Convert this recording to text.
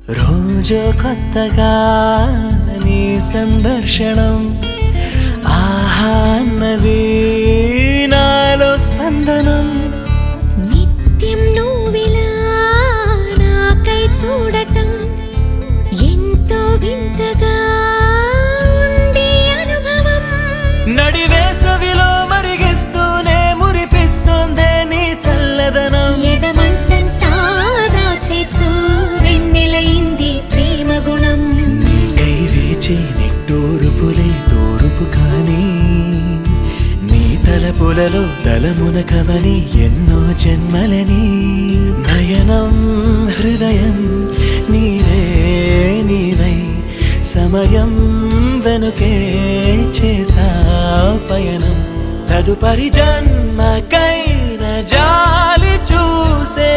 రోజు కొత్తగా నీ సందర్శనం ఆహా అన్నది నాలో స్పందనం నిత్యం నువ్విలా నాకై చూడటం ఎంతో వింతగా ఉంది అనుభవం. నడివేసవిలో మరిగిస్తూనే మురిపిస్తోందే నీ చల్లదనం. ఎదమంటంతా దాచేస్తూ వెన్నెలైంది ప్రేమ గుణం. నీకై వేచి నిట్టూరుపులే తూరుపు కానీ నీ తలపులలో తలమున కవని ఎన్నో జన్మలని. నయనం హృదయం నీవే నీవై సమయం వెనుకే చేసా పయనం. తదుపరి జన్మకైన జాలి చూసే